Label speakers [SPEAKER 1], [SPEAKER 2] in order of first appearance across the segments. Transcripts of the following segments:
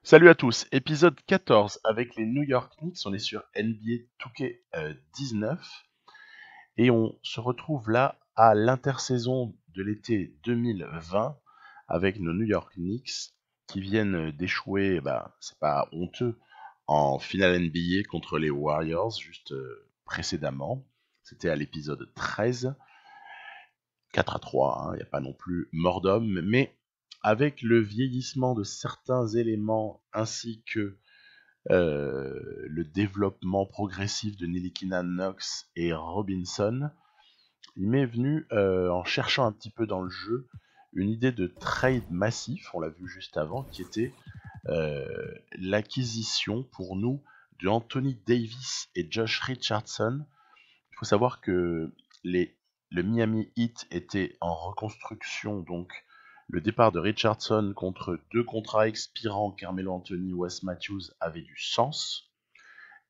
[SPEAKER 1] Salut à tous, épisode 14 avec les New York Knicks, on est sur NBA 2K19 et on se retrouve là à l'intersaison de l'été 2020 avec nos New York Knicks qui viennent d'échouer, c'est pas honteux, en finale NBA contre les Warriors juste précédemment. C'était à l'épisode 13, 4-3, il n'y a pas non plus mort d'homme, mais avec le vieillissement de certains éléments ainsi que le développement progressif de Nilikina, Knox et Robinson, il m'est venu, en cherchant un petit peu dans le jeu, une idée de trade massif, on l'a vu juste avant, qui était l'acquisition pour nous de Anthony Davis et Josh Richardson. Il faut savoir que les, le Miami Heat était en reconstruction, donc le départ de Richardson contre deux contrats expirants, Carmelo Anthony, Wes Matthews, avait du sens.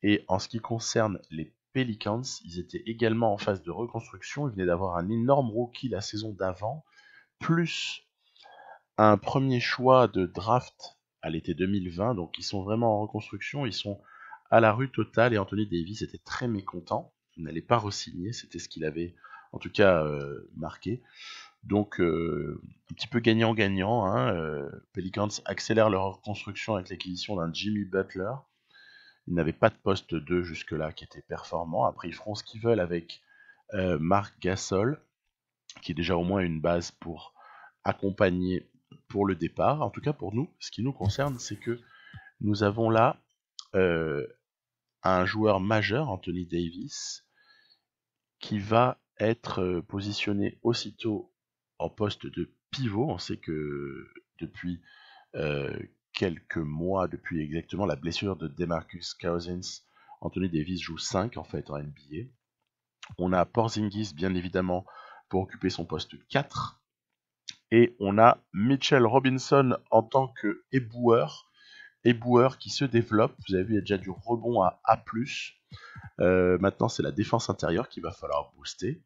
[SPEAKER 1] Et en ce qui concerne les Pelicans, ils étaient également en phase de reconstruction. Ils venaient d'avoir un énorme rookie la saison d'avant, plus un premier choix de draft à l'été 2020. Donc ils sont vraiment en reconstruction. Ils sont à la rue totale et Anthony Davis était très mécontent. Il n'allait pas re-signer. C'était ce qu'il avait en tout cas marqué. Donc un petit peu gagnant-gagnant. Pelicans accélèrent leur reconstruction avec l'acquisition d'un Jimmy Butler. Ils n'avaient pas de poste 2 jusque-là qui était performant. Après, ils feront ce qu'ils veulent avec Marc Gasol, qui est déjà au moins une base pour accompagner pour le départ. En tout cas, pour nous, ce qui nous concerne, c'est que nous avons là euh, un joueur majeur, Anthony Davis, qui va être positionné aussitôt en poste de pivot. On sait que depuis euh, quelques mois, depuis exactement la blessure de DeMarcus Cousins, Anthony Davis joue 5 en fait en NBA. On a Porzingis bien évidemment pour occuper son poste 4. Et on a Mitchell Robinson en tant que éboueur qui se développe. Vous avez vu, il y a déjà du rebond à A+. Maintenant, c'est la défense intérieure qu'il va falloir booster.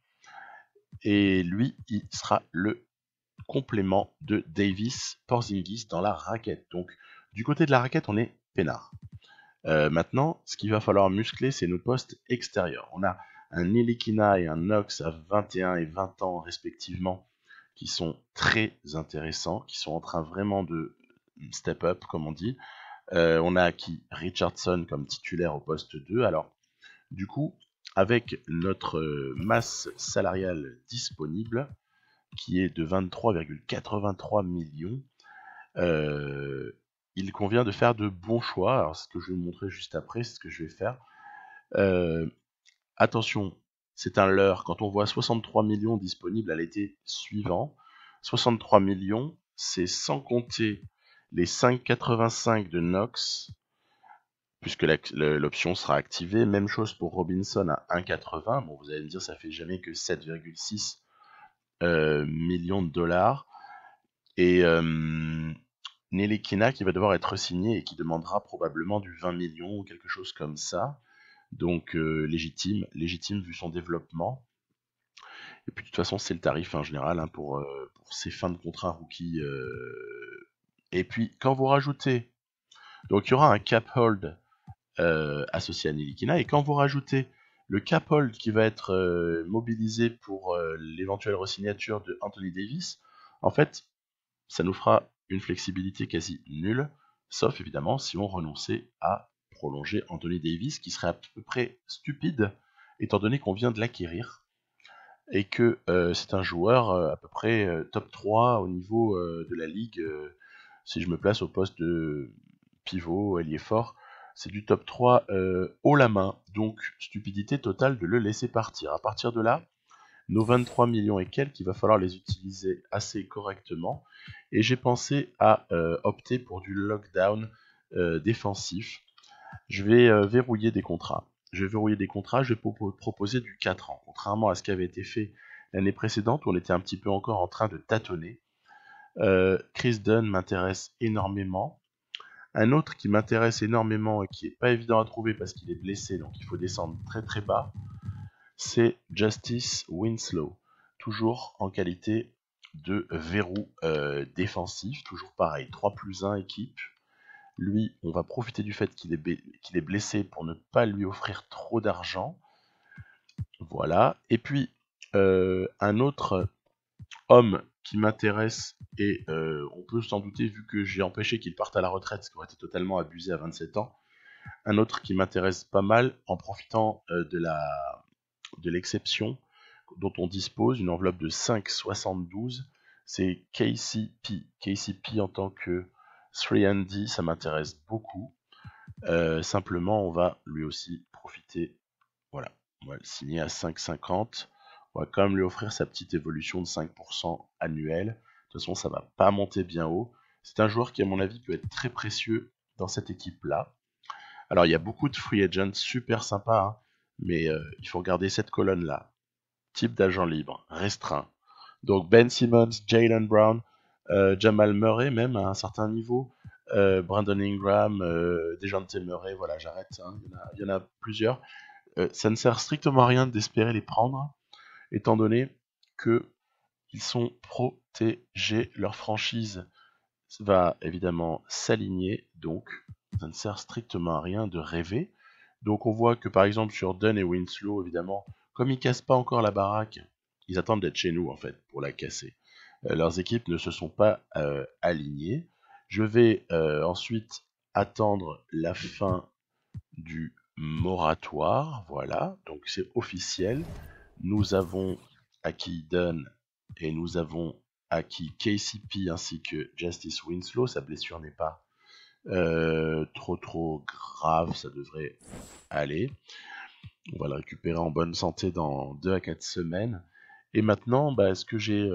[SPEAKER 1] Et lui, il sera le complément de Davis Porzingis dans la raquette. Donc, du côté de la raquette, on est peinard. Maintenant, ce qu'il va falloir muscler, c'est nos postes extérieurs. On a un Nilikina et un Knox à 21 et 20 ans respectivement, qui sont très intéressants, qui sont en train vraiment de step up, comme on dit. On a acquis Richardson comme titulaire au poste 2. Alors, du coup, avec notre masse salariale disponible, qui est de 23,83 millions, euh, il convient de faire de bons choix. Alors, ce que je vais vous montrer juste après, c'est ce que je vais faire. Euh, Attention, c'est un leurre. Quand on voit 63 millions disponibles à l'été suivant, 63 millions, c'est sans compter les 5,85 de Knox, puisque l'option sera activée. Même chose pour Robinson à 1,80. Bon, vous allez me dire, ça fait jamais que 7,6 millions de dollars. Et Nelikina qui va devoir être signé et qui demandera probablement du 20 millions ou quelque chose comme ça. Donc légitime vu son développement. Et puis de toute façon, c'est le tarif en général pour ces fins de contrat rookie. Et puis quand vous rajoutez, donc il y aura un cap hold associé à Nilikina, et quand vous rajoutez le cap hold qui va être mobilisé pour l'éventuelle resignature de Anthony Davis, en fait, ça nous fera une flexibilité quasi nulle, sauf évidemment si on renonçait à prolonger Anthony Davis, qui serait à peu près stupide, étant donné qu'on vient de l'acquérir, et que c'est un joueur à peu près top 3 au niveau de la ligue. Si je me place au poste de pivot, ailier fort, c'est du top 3 haut la main, donc stupidité totale de le laisser partir. À partir de là, nos 23 millions et quelques, il va falloir les utiliser assez correctement. Et j'ai pensé à opter pour du lockdown défensif. Je vais verrouiller des contrats. Je vais verrouiller des contrats, je vais proposer du 4 ans. Contrairement à ce qui avait été fait l'année précédente, où on était un petit peu encore en train de tâtonner. Chris Dunn m'intéresse énormément. Un autre qui m'intéresse énormément et qui n'est pas évident à trouver parce qu'il est blessé, donc il faut descendre très très bas, c'est Justice Winslow, toujours en qualité de verrou défensif, toujours pareil, 3+1 équipe, Lui, on va profiter du fait qu'il est blessé pour ne pas lui offrir trop d'argent. Voilà. Et puis, un autre homme qui m'intéresse, et on peut s'en douter vu que j'ai empêché qu'il parte à la retraite, ce qui aurait été totalement abusé à 27 ans. Un autre qui m'intéresse pas mal, en profitant de l'exception dont on dispose, une enveloppe de 5,72, c'est KCP. KCP en tant que 3&D, ça m'intéresse beaucoup. Simplement, on va lui aussi profiter. Voilà, on va le signer à 5,50. On va quand même lui offrir sa petite évolution de 5% annuelle. De toute façon, ça va pas monter bien haut. C'est un joueur qui, à mon avis, peut être très précieux dans cette équipe-là. Alors, il y a beaucoup de free agents super sympas, hein, mais il faut regarder cette colonne-là. Type d'agent libre, restreint. Donc Ben Simmons, Jaylen Brown, Jamal Murray même à un certain niveau, Brandon Ingram, DeJounte Murray, voilà, j'arrête, hein, il y en a plusieurs. Ça ne sert strictement à rien d'espérer les prendre, étant donné que ils sont protégés, leur franchise va évidemment s'aligner, donc ça ne sert strictement à rien de rêver. Donc on voit que par exemple sur Dunn et Winslow, évidemment, comme ils cassent pas encore la baraque, ils attendent d'être chez nous en fait pour la casser. Leurs équipes ne se sont pas alignées. Je vais ensuite attendre la fin du moratoire, voilà, donc c'est officiel. Nous avons acquis Dunn et nous avons acquis KCP ainsi que Justice Winslow. Sa blessure n'est pas trop grave, ça devrait aller. On va le récupérer en bonne santé dans 2 à 4 semaines. Et maintenant, ce que j'ai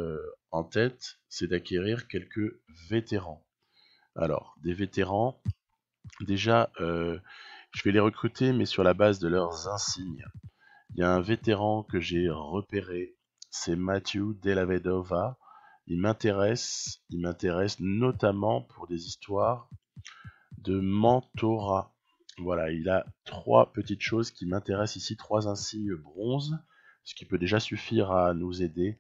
[SPEAKER 1] en tête, c'est d'acquérir quelques vétérans. Alors, des vétérans, déjà, je vais les recruter, mais sur la base de leurs insignes. Il y a un vétéran que j'ai repéré, c'est Matthew Delavedova. Il m'intéresse notamment pour des histoires de mentorat. Voilà, il a 3 petites choses qui m'intéressent ici, 3 insignes bronze, ce qui peut déjà suffire à nous aider.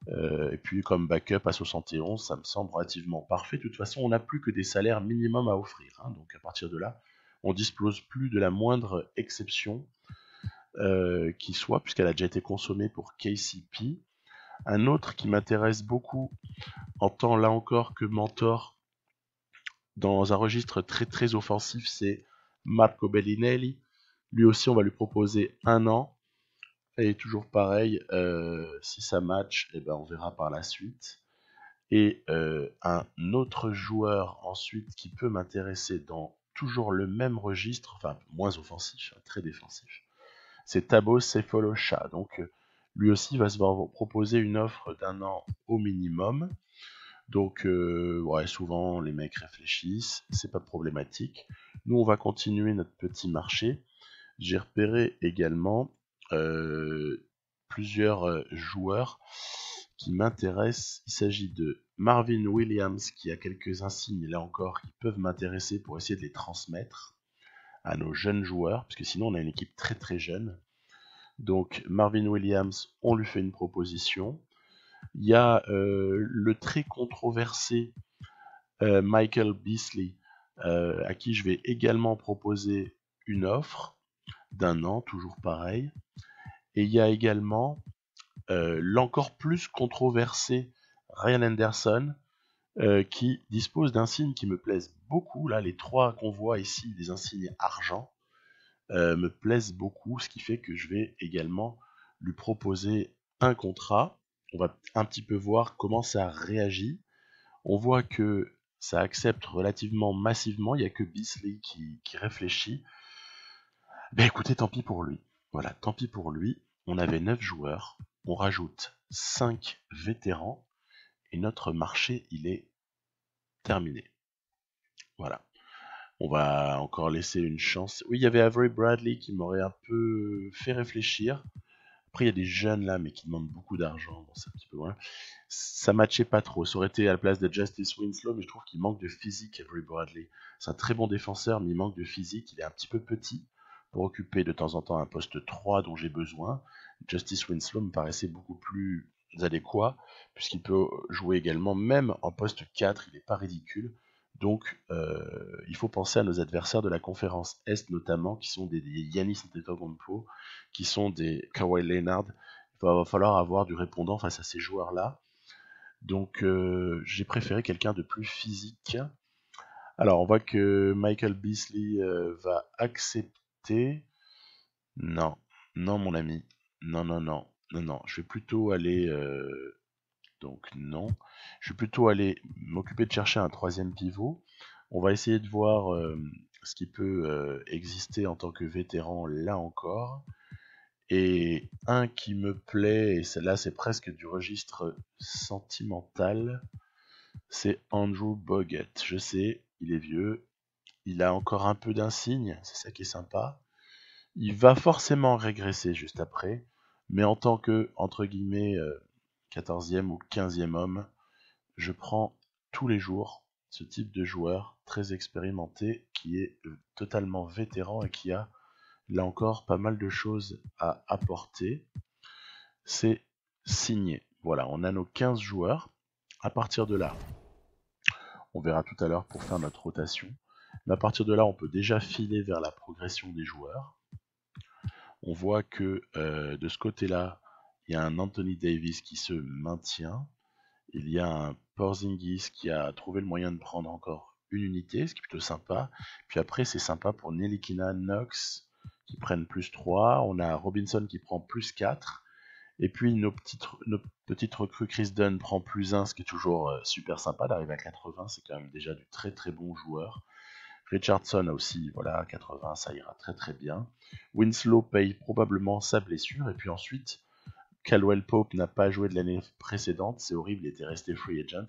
[SPEAKER 1] Et puis comme backup à 71, ça me semble relativement parfait. De toute façon, on n'a plus que des salaires minimums à offrir, hein, donc à partir de là, on dispose plus de la moindre exception qui soit, puisqu'elle a déjà été consommée pour KCP. Un autre qui m'intéresse beaucoup en tant là encore que mentor dans un registre très offensif, c'est Marco Bellinelli. Lui aussi, on va lui proposer 1 an. Et toujours pareil, si ça match, on verra par la suite. Et un autre joueur ensuite qui peut m'intéresser dans toujours le même registre, enfin moins offensif, très défensif, c'est Thabo Sefolosha. Donc lui aussi va se voir proposer une offre d'1 an au minimum. Donc ouais, souvent les mecs réfléchissent, c'est pas problématique. Nous on va continuer notre petit marché. J'ai repéré également plusieurs joueurs qui m'intéressent. Il s'agit de Marvin Williams qui a quelques insignes là encore qui peuvent m'intéresser pour essayer de les transmettre à nos jeunes joueurs, parce que sinon on a une équipe très jeune. Donc Marvin Williams, on lui fait une proposition. Il y a le très controversé Michael Beasley, à qui je vais également proposer une offre d'1 an, toujours pareil. Et il y a également l'encore plus controversé Ryan Anderson, qui dispose d'insignes qui me plaisent beaucoup. Là, les 3 qu'on voit ici, des insignes argent, me plaisent beaucoup, ce qui fait que je vais également lui proposer un contrat. On va un petit peu voir comment ça réagit. On voit que ça accepte relativement massivement, il n'y a que Beasley qui réfléchit. Écoutez, tant pis pour lui. Voilà, tant pis pour lui. On avait 9 joueurs, on rajoute 5 vétérans, et notre marché, il est terminé. Voilà. On va encore laisser une chance. Oui, il y avait Avery Bradley qui m'aurait un peu fait réfléchir. Après, il y a des jeunes là, mais qui demandent beaucoup d'argent. Bon, c'est un petit peu loin. Ça matchait pas trop. Ça aurait été à la place de Justice Winslow, mais je trouve qu'il manque de physique, Avery Bradley. C'est un très bon défenseur, mais il manque de physique. Il est un petit peu petit pour occuper de temps en temps un poste 3 dont j'ai besoin. Justice Winslow me paraissait beaucoup plus adéquat, puisqu'il peut jouer également, même en poste 4, il n'est pas ridicule. Donc, il faut penser à nos adversaires de la conférence Est, notamment, qui sont des Giannis Antetokounmpo, qui sont des Kawhi Leonard. Il va falloir avoir du répondant face à ces joueurs-là. Donc, j'ai préféré quelqu'un de plus physique. Alors, on voit que Michael Beasley va accepter. Non, non, mon ami. Non, non, non, non, non. Je vais plutôt aller. Donc, non. Je vais plutôt aller m'occuper de chercher un troisième pivot. On va essayer de voir ce qui peut exister en tant que vétéran là encore. Et un qui me plaît, et celle-là c'est presque du registre sentimental, c'est Andrew Bogut. Je sais, il est vieux, il a encore un peu d'insigne, c'est ça qui est sympa. Il va forcément régresser juste après, mais en tant que, entre guillemets, 14e ou 15e homme, je prends tous les jours ce type de joueur très expérimenté qui est totalement vétéran et qui a là encore pas mal de choses à apporter. C'est signé. Voilà, on a nos 15 joueurs. À partir de là, on verra tout à l'heure pour faire notre rotation. Mais à partir de là, on peut déjà filer vers la progression des joueurs. On voit que de ce côté-là, il y a un Anthony Davis qui se maintient. Il y a un Porzingis qui a trouvé le moyen de prendre encore une unité, ce qui est plutôt sympa. Puis après, c'est sympa pour Ntilikina, Knox qui prennent plus 3. On a Robinson qui prend plus 4. Et puis nos petites recrues, Chris Dunn prend plus 1, ce qui est toujours super sympa. D'arriver à 80, c'est quand même déjà du très très bon joueur. Richardson aussi, voilà, 80, ça ira très très bien. Winslow paye probablement sa blessure. Et puis ensuite, Caldwell Pope n'a pas joué de l'année précédente, c'est horrible, il était resté free agent.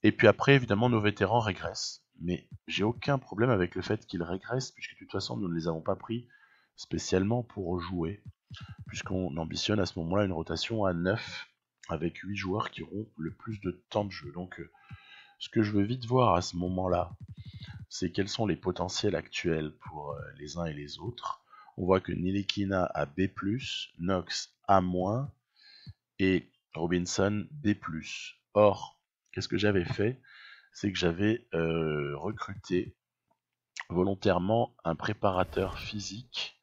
[SPEAKER 1] Et puis après, évidemment, nos vétérans régressent. Mais j'ai aucun problème avec le fait qu'ils régressent, puisque de toute façon, nous ne les avons pas pris spécialement pour jouer, puisqu'on ambitionne à ce moment-là une rotation à 9, avec 8 joueurs qui auront le plus de temps de jeu. Donc, ce que je veux vite voir à ce moment-là, c'est quels sont les potentiels actuels pour les uns et les autres. On voit que Ntilikina a B+, Knox A-, et Robinson B+. Or, qu'est-ce que j'avais fait? C'est que j'avais recruté volontairement un préparateur physique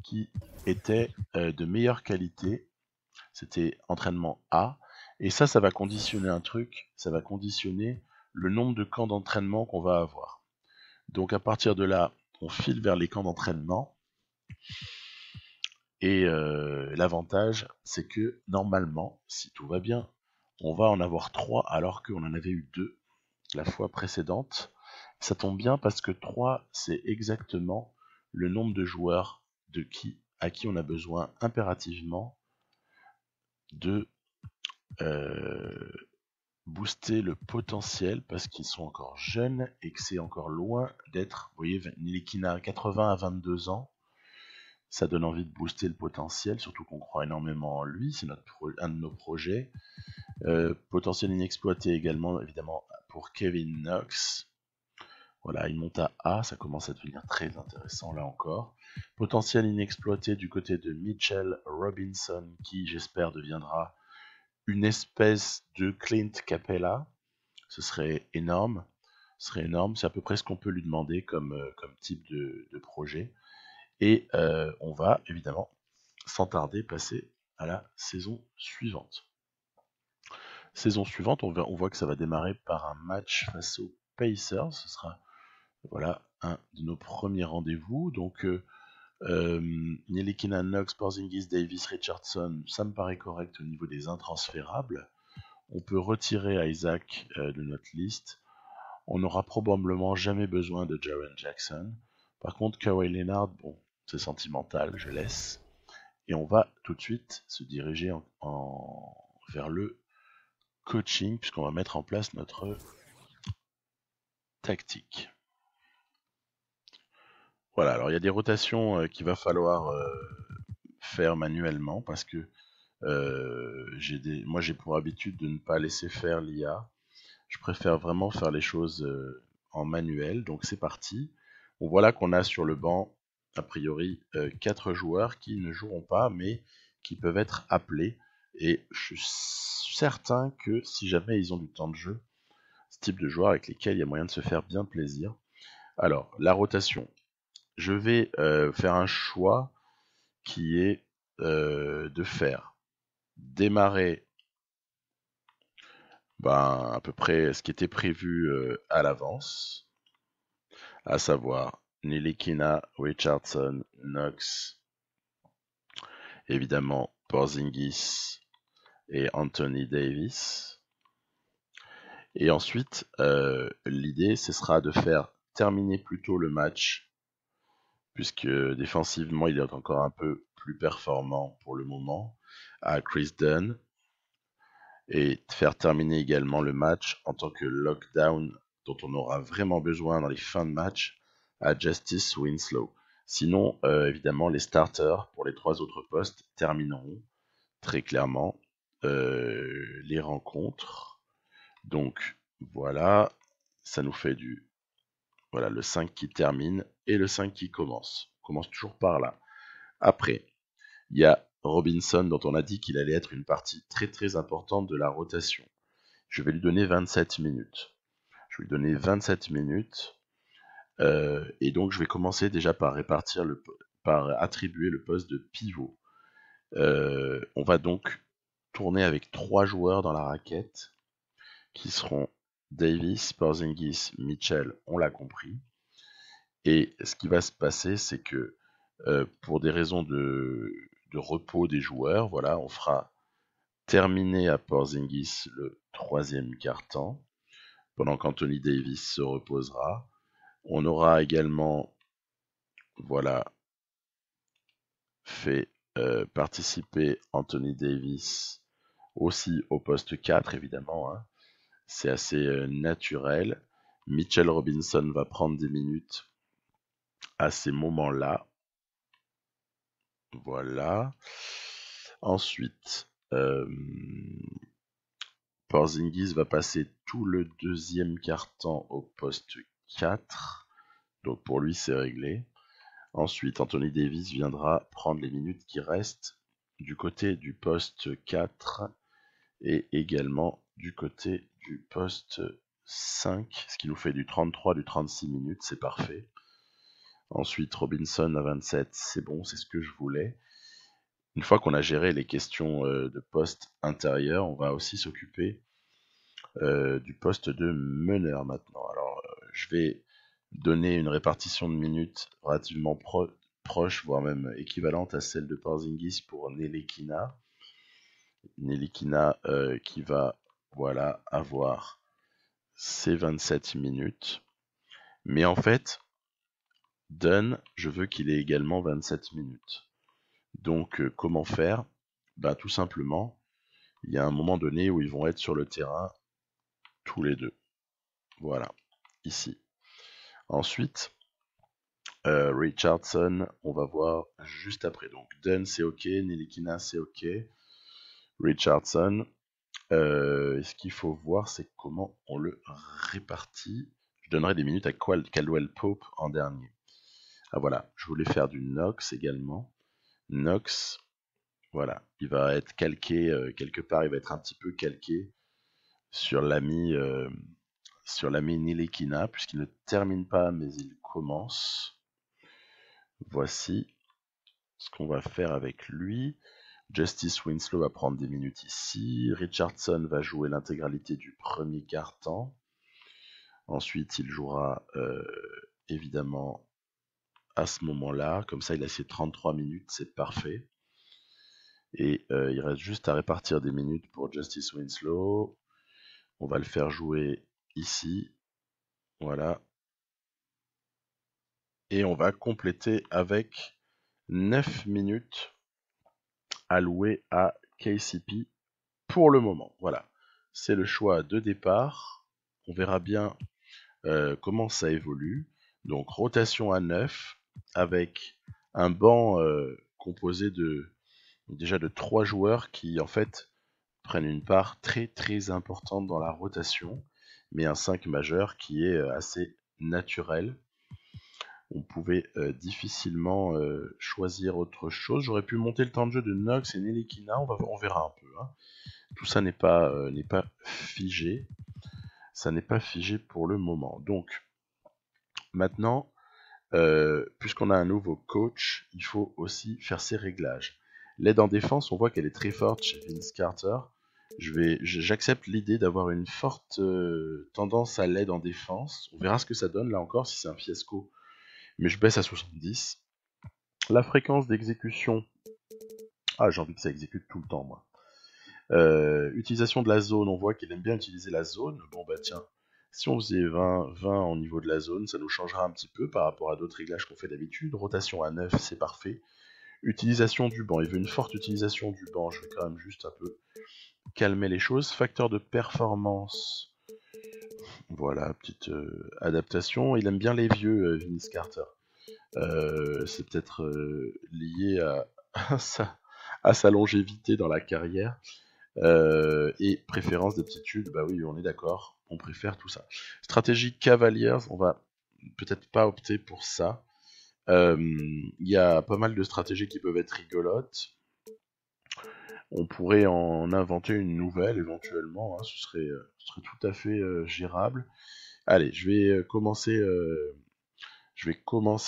[SPEAKER 1] qui était de meilleure qualité. C'était entraînement A. Et ça va conditionner un truc, ça va conditionner le nombre de camps d'entraînement qu'on va avoir. Donc à partir de là, on file vers les camps d'entraînement. Et l'avantage, c'est que normalement, si tout va bien, on va en avoir 3 alors qu'on en avait eu 2 la fois précédente. Ça tombe bien parce que 3, c'est exactement le nombre de joueurs à qui on a besoin impérativement de booster le potentiel parce qu'ils sont encore jeunes et que c'est encore loin d'être, vous voyez, Ntilikina 80 à 22 ans, ça donne envie de booster le potentiel, surtout qu'on croit énormément en lui, c'est un de nos projets. Potentiel inexploité également, évidemment, pour Kevin Knox. Voilà, il monte à A, ça commence à devenir très intéressant là encore. Potentiel inexploité du côté de Mitchell Robinson, qui j'espère deviendra une espèce de Clint Capella. Ce serait énorme. C'est à peu près ce qu'on peut lui demander comme type de projet. Et on va évidemment, sans tarder, passer à la saison suivante. Saison suivante, on voit que ça va démarrer par un match face aux Pacers. Ce sera voilà un de nos premiers rendez-vous. Donc Ntilikina, Knox, Porzingis, Davis, Richardson, ça me paraît correct au niveau des intransférables. On peut retirer Isaac de notre liste. On n'aura probablement jamais besoin de Jaren Jackson. Par contre, Kawhi Leonard, bon, c'est sentimental, je laisse. Et on va tout de suite se diriger vers le coaching, puisqu'on va mettre en place notre tactique. Voilà, alors il y a des rotations qu'il va falloir faire manuellement, parce que moi j'ai pour habitude de ne pas laisser faire l'IA. Je préfère vraiment faire les choses en manuel, donc c'est parti. Bon, voilà qu'on a sur le banc, a priori, 4 joueurs qui ne joueront pas, mais qui peuvent être appelés. Et je suis certain que si jamais ils ont du temps de jeu, type de joueurs avec lesquels il y a moyen de se faire bien plaisir. Alors, la rotation. Je vais faire un choix qui est de faire démarrer à peu près ce qui était prévu à l'avance, à savoir Ntilikina, Richardson, Knox, évidemment Porzingis et Anthony Davis. Et ensuite, l'idée, ce sera de faire terminer plutôt le match, puisque défensivement, il est encore un peu plus performant pour le moment, à Chris Dunn, et faire terminer également le match en tant que lockdown dont on aura vraiment besoin dans les fins de match à Justice Winslow. Sinon, évidemment, les starters pour les 3 autres postes termineront très clairement les rencontres. Donc voilà, ça nous fait le 5 qui termine et le 5 qui commence. On commence toujours par là. Après, il y a Robinson dont on a dit qu'il allait être une partie très très importante de la rotation. Je vais lui donner 27 minutes. Et donc je vais commencer déjà par attribuer le poste de pivot. On va donc tourner avec 3 joueurs dans la raquette qui seront Davis, Porzingis, Mitchell, on l'a compris. Et ce qui va se passer, c'est que pour des raisons de repos des joueurs, voilà, on fera terminer à Porzingis le 3e quart-temps, pendant qu'Anthony Davis se reposera. On aura également, fait participer Anthony Davis aussi au poste 4, évidemment, hein. C'est assez naturel. Mitchell Robinson va prendre des minutes à ces moments-là. Voilà. Ensuite, Porzingis va passer tout le 2e quart-temps au poste 4. Donc pour lui, c'est réglé. Ensuite, Anthony Davis viendra prendre les minutes qui restent du côté du poste 4 et également du côté du poste 5, ce qui nous fait du 33, du 36 minutes, c'est parfait. Ensuite, Robinson à 27, c'est bon, c'est ce que je voulais. Une fois qu'on a géré les questions de poste intérieur, on va aussi s'occuper du poste de meneur maintenant. Alors, je vais donner une répartition de minutes relativement proche, voire même équivalente à celle de Porzingis pour Ntilikina. Ntilikina qui va avoir ses 27 minutes. Mais en fait, Dunn, je veux qu'il ait également 27 minutes. Donc, comment faire? Tout simplement, il y a un moment donné où ils vont être sur le terrain tous les deux. Voilà, ici. Ensuite, Richardson, on va voir juste après. Donc, Dunn, c'est OK. Ntilikina, c'est OK. Richardson, ce qu'il faut voir, c'est comment on le répartit. Je donnerai des minutes à Caldwell Pope en dernier. Ah voilà, je voulais faire du Knox également. Knox, voilà, il va être calqué quelque part, il va être un petit peu calqué sur l'ami Ntilikina, puisqu'il ne termine pas, mais il commence. Voici ce qu'on va faire avec lui. Justice Winslow va prendre des minutes ici. Richardson va jouer l'intégralité du premier quart-temps. Ensuite, il jouera évidemment à ce moment-là. Comme ça, il a ses 33 minutes, c'est parfait. Et il reste juste à répartir des minutes pour Justice Winslow. On va le faire jouer ici. Voilà. Et on va compléter avec 9 minutes allouées à KCP pour le moment. Voilà. C'est le choix de départ. On verra bien comment ça évolue. Donc rotation à 9 avec un banc composé déjà de 3 joueurs qui en fait prennent une part très très importante dans la rotation, mais un 5 majeur qui est assez naturel. On pouvait difficilement choisir autre chose. J'aurais pu monter le temps de jeu de Knox et Ntilikina, on verra un peu. Hein. Tout ça n'est pas figé. ça n'est pas figé pour le moment. Donc, maintenant, puisqu'on a un nouveau coach, il faut aussi faire ses réglages. L'aide en défense, on voit qu'elle est très forte chez Vince Carter. J'accepte l'idée d'avoir une forte tendance à l'aide en défense. On verra ce que ça donne là encore si c'est un fiasco. Mais je baisse à 70. La fréquence d'exécution. Ah, j'ai envie que ça exécute tout le temps, moi. Utilisation de la zone, on voit qu'il aime bien utiliser la zone. Bon bah tiens, si on faisait 20 au niveau de la zone, ça nous changera un petit peu par rapport à d'autres réglages qu'on fait d'habitude. Rotation à 9, c'est parfait. Utilisation du banc, il veut une forte utilisation du banc, je vais quand même juste un peu calmer les choses. Facteur de performance, voilà, petite adaptation. Il aime bien les vieux, Vince Carter. C'est peut-être lié à sa longévité dans la carrière. Et préférence d'aptitude, bah oui, on est d'accord, on préfère tout ça. Stratégie Cavaliers, on va peut-être pas opter pour ça. Il y a pas mal de stratégies qui peuvent être rigolotes. On pourrait en inventer une nouvelle éventuellement, hein, ce serait tout à fait gérable. Allez, je vais commencer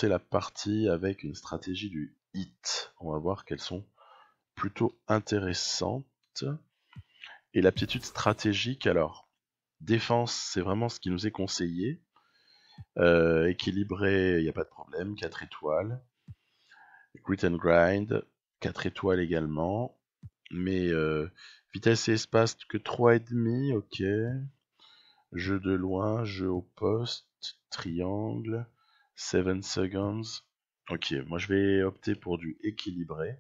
[SPEAKER 1] la partie avec une stratégie du hit. On va voir qu'elles sont plutôt intéressantes. Et l'aptitude stratégique, alors, défense, c'est vraiment ce qui nous est conseillé. Équilibré, il n'y a pas de problème, 4 étoiles. Grit and Grind, 4 étoiles également. Mais vitesse et espace que 3,5, ok. Jeu de loin, jeu au poste, triangle, 7 seconds. Ok, moi je vais opter pour du équilibré.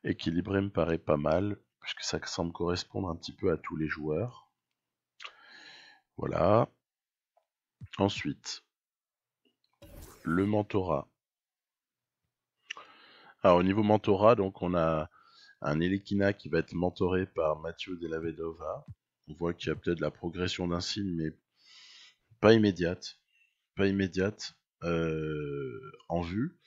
[SPEAKER 1] Équilibré me paraît pas mal, puisque ça semble correspondre un petit peu à tous les joueurs. Voilà. Ensuite, le mentorat. Alors au niveau mentorat, donc on a un Elekina qui va être mentoré par Mathieu Della Vedova. On voit qu'il y a peut-être de la progression d'un signe, mais pas immédiate. Pas immédiate en vue.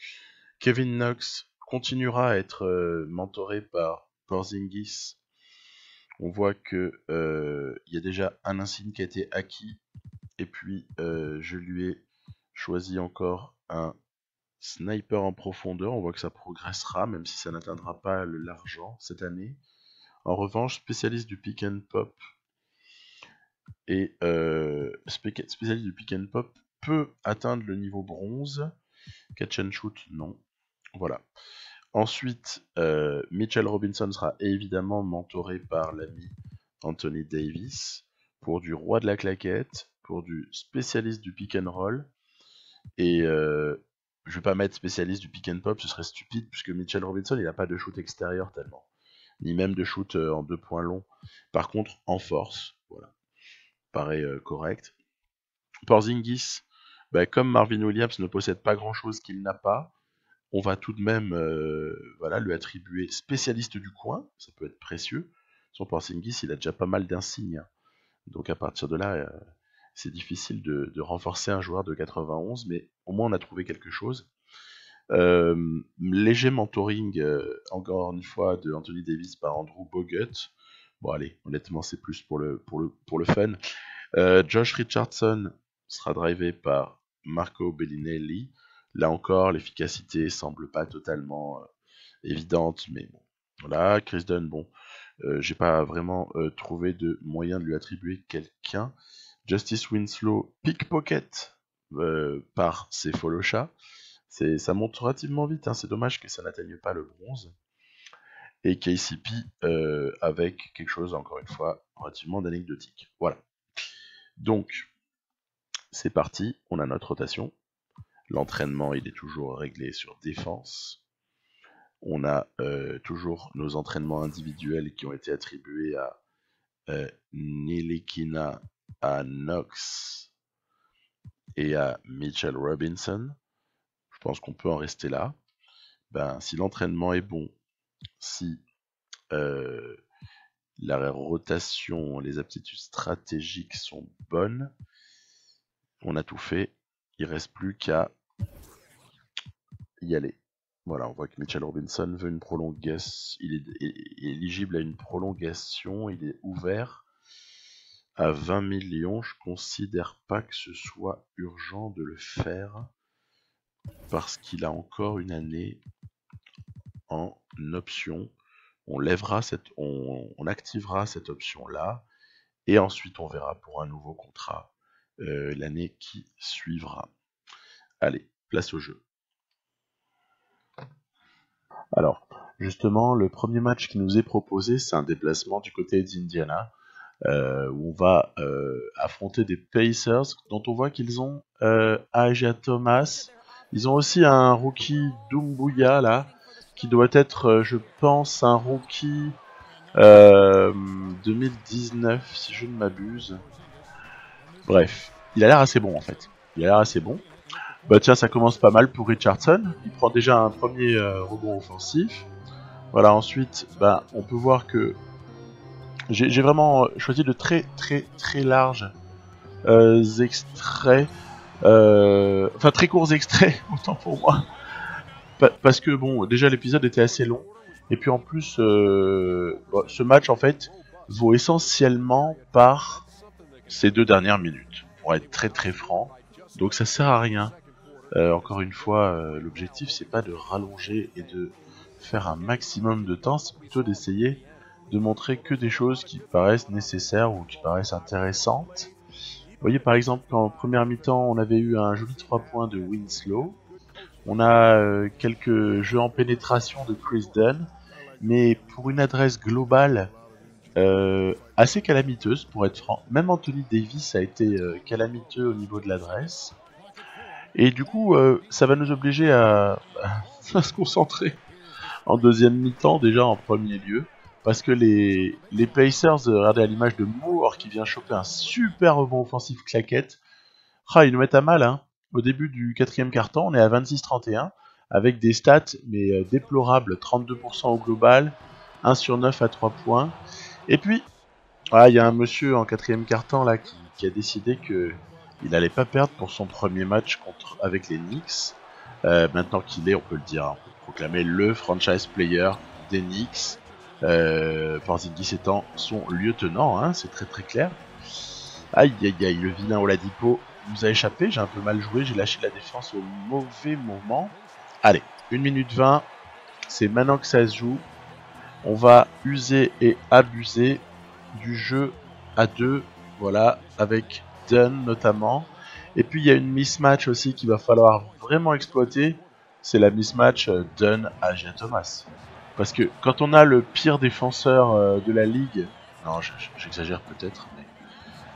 [SPEAKER 1] Kevin Knox continuera à être mentoré par Porzingis. On voit que il y a déjà un insigne qui a été acquis. Et puis je lui ai choisi encore un sniper en profondeur. On voit que ça progressera, même si ça n'atteindra pas l'argent cette année. En revanche, spécialiste du pick and pop et spécialiste du pick and pop peut atteindre le niveau bronze. Catch and shoot, non. Voilà. Ensuite, Mitchell Robinson sera évidemment mentoré par l'ami Anthony Davis pour du roi de la claquette, pour du spécialiste du pick and roll. Et je vais pas mettre spécialiste du pick and pop, ce serait stupide puisque Mitchell Robinson il n'a pas de shoot extérieur tellement, ni même de shoot en 2 points longs. Par contre, en force, voilà, paraît correct. Porzingis, bah, comme Marvin Williams ne possède pas grand chose qu'il n'a pas, on va tout de même voilà, lui attribuer spécialiste du coin, ça peut être précieux. Son Porzingis, il a déjà pas mal d'insignes, donc à partir de là, c'est difficile de renforcer un joueur de 91, mais au moins on a trouvé quelque chose. Léger mentoring, encore une fois, de Anthony Davis par Andrew Bogut. Bon allez, honnêtement c'est plus pour le fun. Josh Richardson sera drivé par Marco Bellinelli. Là encore, l'efficacité semble pas totalement évidente, mais bon. Voilà, Chris Dunn, bon, j'ai pas vraiment trouvé de moyen de lui attribuer quelqu'un. Justice Winslow, pickpocket par ses follow chats. Ça monte relativement vite, hein. C'est dommage que ça n'atteigne pas le bronze. Et KCP avec quelque chose, encore une fois, relativement anecdotique. Voilà. Donc, c'est parti, on a notre rotation. L'entraînement, il est toujours réglé sur défense. On a toujours nos entraînements individuels qui ont été attribués à Ntilikina, à Knox et à Mitchell Robinson. Je pense qu'on peut en rester là. Ben, si l'entraînement est bon, si la rotation, les aptitudes stratégiques sont bonnes, on a tout fait. Il ne reste plus qu'à y aller. Voilà, on voit que Mitchell Robinson veut une prolongation. Il est éligible à une prolongation. Il est ouvert à 20 millions, je considère pas que ce soit urgent de le faire parce qu'il a encore une année en option. On activera cette option-là et ensuite on verra pour un nouveau contrat l'année qui suivra. Allez, place au jeu. Alors, justement, le premier match qui nous est proposé, c'est un déplacement du côté d'Indiana, où on va affronter des Pacers, dont on voit qu'ils ont Isaiah Thomas. Ils ont aussi un rookie Doumbouya, là, qui doit être, je pense, un rookie 2019, si je ne m'abuse. Bref, il a l'air assez bon, en fait. Il a l'air assez bon. Bah tiens, ça commence pas mal pour Richardson. Il prend déjà un premier rebond offensif. Voilà, ensuite, bah, on peut voir que j'ai vraiment choisi de très larges extraits. Enfin, très courts extraits, autant pour moi. Parce que, bon, déjà l'épisode était assez long. Et puis en plus, ce match, en fait, vaut essentiellement par ces 2 dernières minutes. Pour être très franc. Donc ça sert à rien. Encore une fois, l'objectif c'est pas de rallonger et de faire un maximum de temps, c'est plutôt d'essayer de montrer que des choses qui paraissent nécessaires ou qui paraissent intéressantes. Vous voyez par exemple qu'en première mi-temps on avait eu un joli 3 points de Winslow, on a quelques jeux en pénétration de Chris Dunn, mais pour une adresse globale assez calamiteuse pour être franc. Même Anthony Davis a été calamiteux au niveau de l'adresse. Et du coup, ça va nous obliger à se concentrer en deuxième mi-temps, déjà en premier lieu. Parce que les Pacers, regardez à l'image de Moore qui vient choper un super rebond offensif claquette. Ils nous mettent à mal, hein. Au début du quatrième quart-temps, on est à 26-31, avec des stats mais déplorables, 32% au global, 1 sur 9 à 3 points. Et puis, il y a un monsieur en quatrième quart-temps là qui a décidé que il n'allait pas perdre pour son premier match avec les Knicks. Maintenant qu'il est, on peut le dire, on peut proclamer le franchise player des Knicks. Porzingis étant son lieutenant, hein, c'est très clair. Aïe, le vilain Oladipo nous a échappé, j'ai un peu mal joué, j'ai lâché la défense au mauvais moment. Allez, 1 minute 20, c'est maintenant que ça se joue. On va user et abuser du jeu à 2, voilà, avec Dunn notamment. Et puis il y a une mismatch aussi qu'il va falloir vraiment exploiter, c'est la mismatch Dunn à Isaiah Thomas. Parce que quand on a le pire défenseur de la ligue, non j'exagère peut-être, mais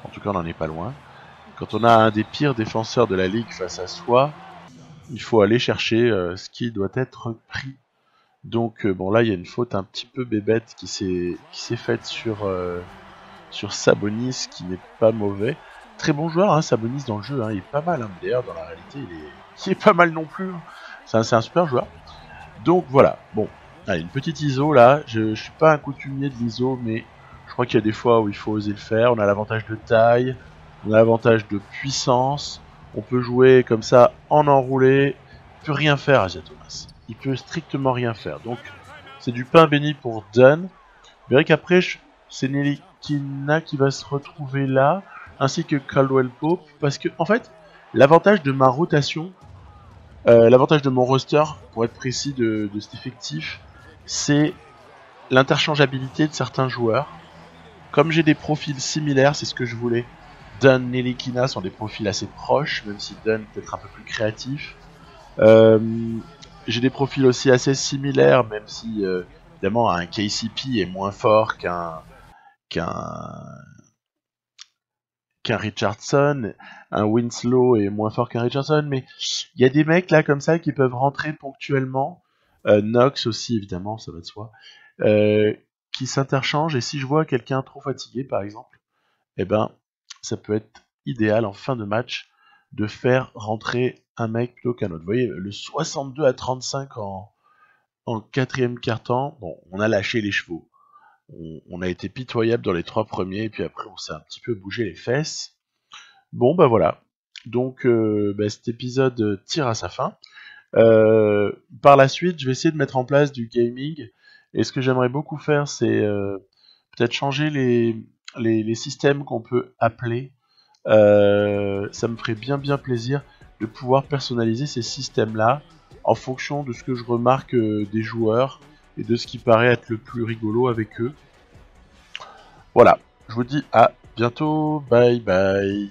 [SPEAKER 1] en tout cas on n'en est pas loin. Quand on a un des pires défenseurs de la ligue face à soi, il faut aller chercher ce qui doit être pris. Donc bon là il y a une faute un petit peu bébête qui s'est faite sur Sabonis, qui n'est pas mauvais. Très bon joueur, hein, Sabonis dans le jeu, hein, il est pas mal. Hein. D'ailleurs, dans la réalité, il est pas mal non plus. C'est un super joueur. Donc voilà, bon, allez, une petite ISO là. Je suis pas un coutumier de l'ISO, mais je crois qu'il y a des fois où il faut oser le faire. On a l'avantage de taille, on a l'avantage de puissance. On peut jouer comme ça en enroulé. Il peut rien faire, Isaiah Thomas. Il peut strictement rien faire. Donc c'est du pain béni pour Dunn. Vous verrez qu'après, c'est Ntilikina qui va se retrouver là, ainsi que Caldwell Pope, parce que, en fait, l'avantage de ma rotation, l'avantage de mon roster, pour être précis de cet effectif, c'est l'interchangeabilité de certains joueurs. Comme j'ai des profils similaires, c'est ce que je voulais. Dunn et Ntilikina sont des profils assez proches, même si Dunn peut être un peu plus créatif. J'ai des profils aussi assez similaires, même si évidemment un KCP est moins fort qu'un Richardson, un Winslow est moins fort qu'un Richardson, mais il y a des mecs là comme ça qui peuvent rentrer ponctuellement, Knox aussi évidemment, ça va de soi, qui s'interchangent, et si je vois quelqu'un trop fatigué par exemple, eh ben ça peut être idéal en fin de match de faire rentrer un mec plutôt qu'un autre. Vous voyez, le 62-35 en quatrième quart-temps, bon, on a lâché les chevaux. On a été pitoyable dans les 3 premiers, et puis après on s'est un petit peu bougé les fesses. Bon bah voilà, donc cet épisode tire à sa fin. Par la suite, je vais essayer de mettre en place du gaming, et ce que j'aimerais beaucoup faire, c'est peut-être changer les systèmes qu'on peut appeler. Ça me ferait bien plaisir de pouvoir personnaliser ces systèmes-là en fonction de ce que je remarque des joueurs et de ce qui paraît être le plus rigolo avec eux. Voilà, je vous dis à bientôt, bye bye.